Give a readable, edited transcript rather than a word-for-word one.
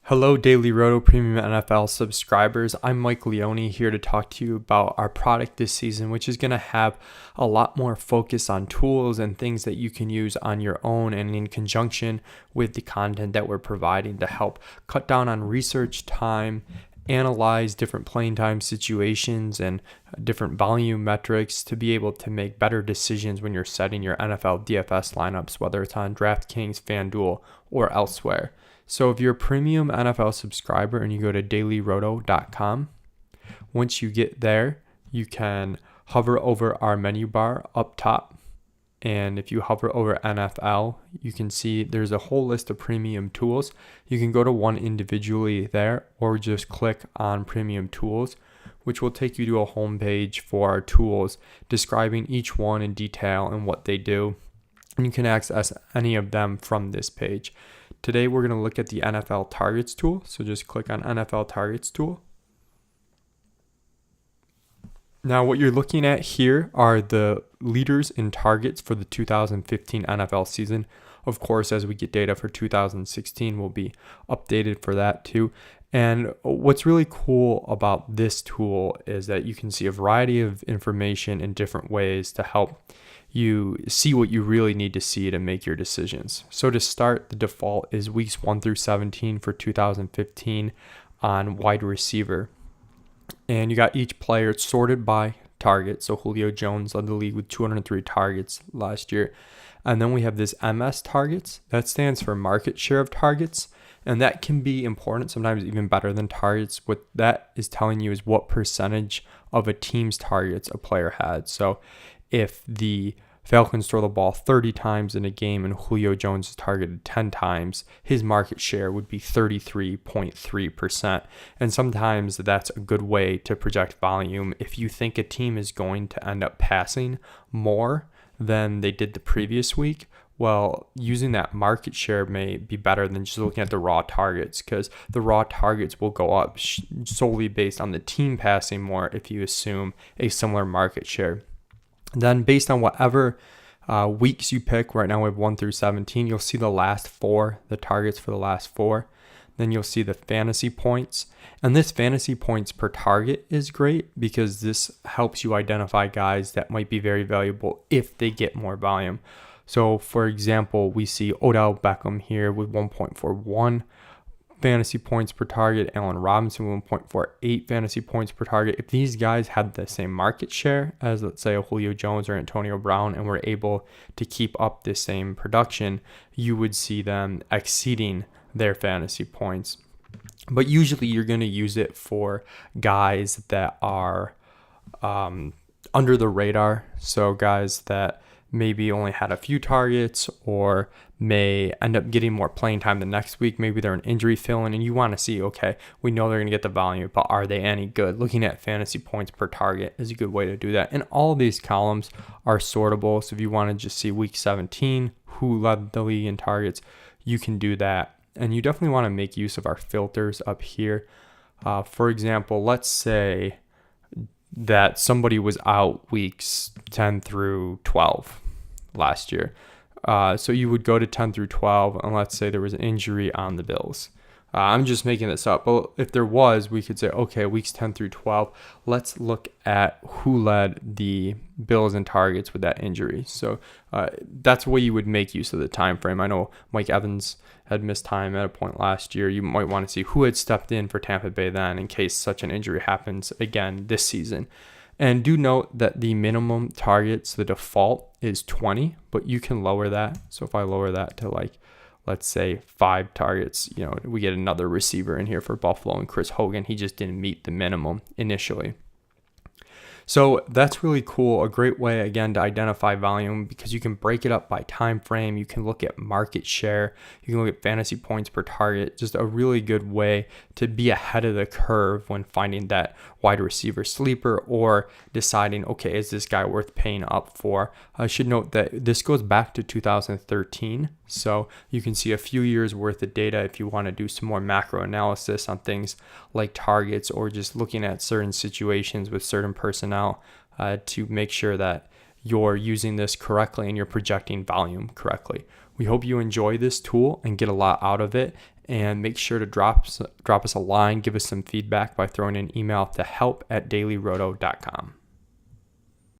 Hello, DailyRoto Premium NFL subscribers. I'm Mike Leone here to talk to you about our product this season, which is going to have a lot more focus on tools and things that you can use on your own and in conjunction with the content that we're providing to help cut down on research time, analyze different playing time situations and different volume metrics to be able to make better decisions when you're setting your NFL DFS lineups, whether it's on DraftKings, FanDuel, or elsewhere. So if you're a premium NFL subscriber and you go to DailyRoto.com, once you get there, you can hover over our menu bar up top. And if you hover over NFL, you can see there's a whole list of premium tools. You can go to one individually there or just click on premium tools, which will take you to a home page for our tools describing each one in detail and what they do. And you can access any of them from this page. Today, we're going to look at the NFL Targets tool. So just click on NFL Targets tool. Now, what you're looking at here are the leaders in targets for the 2015 NFL season. Of course, as we get data for 2016, we'll be updated for that too. And what's really cool about this tool is that you can see a variety of information in different ways to help you see what you really need to see to make your decisions. So to start, the default is weeks 1 through 17 for 2015 on wide receiver. And you got each player sorted by target. So Julio Jones led the league with 203 targets last year. And then we have this MS targets. That stands for market share of targets. And that can be important, sometimes even better than targets. What that is telling you is what percentage of a team's targets a player had. So if the Falcons throw the ball 30 times in a game and Julio Jones is targeted 10 times, his market share would be 33.3%. And sometimes that's a good way to project volume. If you think a team is going to end up passing more than they did the previous week, well, using that market share may be better than just looking at the raw targets, because the raw targets will go up solely based on the team passing more if you assume a similar market share. Then based on whatever weeks you pick, right now we have 1 through 17, you'll see the last four, the targets for the last four. Then you'll see the fantasy points. And this fantasy points per target is great because this helps you identify guys that might be very valuable if they get more volume. So for example, we see Odell Beckham here with 1.41 fantasy points per target, Allen Robinson 1.48 fantasy points per target. If these guys had the same market share as, let's say, a Julio Jones or Antonio Brown and were able to keep up the same production, you would see them exceeding their fantasy points. But usually you're going to use it for guys that are under the radar. So guys that maybe only had a few targets or may end up getting more playing time the next week. Maybe they're an injury fill-in and you want to see, okay, we know they're going to get the volume, but are they any good? Looking at fantasy points per target is a good way to do that. And all these columns are sortable. So if you want to just see week 17, who led the league in targets, you can do that. And you definitely want to make use of our filters up here. For example, let's say that somebody was out weeks 10 through 12 last year. So you would go to 10 through 12, and let's say there was an injury on the Bills. I'm just making this up. But if there was, we could say, okay, weeks 10 through 12, let's look at who led the Bills in targets with that injury. So that's the way you would make use of the time frame. I know Mike Evans had missed time at a point last year. You might want to see who had stepped in for Tampa Bay then in case such an injury happens again this season. And do note that the minimum targets, the default is 20, but you can lower that. So if I lower that to let's say 5 targets, we get another receiver in here for Buffalo and Chris Hogan. He just didn't meet the minimum initially. So that's really cool. A great way, again, to identify volume because you can break it up by time frame. You can look at market share. You can look at fantasy points per target. Just a really good way to be ahead of the curve when finding that wide receiver sleeper or deciding, okay, is this guy worth paying up for? I should note that this goes back to 2013. So you can see a few years worth of data if you want to do some more macro analysis on things like targets or just looking at certain situations with certain personnel to make sure that you're using this correctly and you're projecting volume correctly. We hope you enjoy this tool and get a lot out of it. And make sure to drop us a line, give us some feedback by throwing an email to help@dailyroto.com.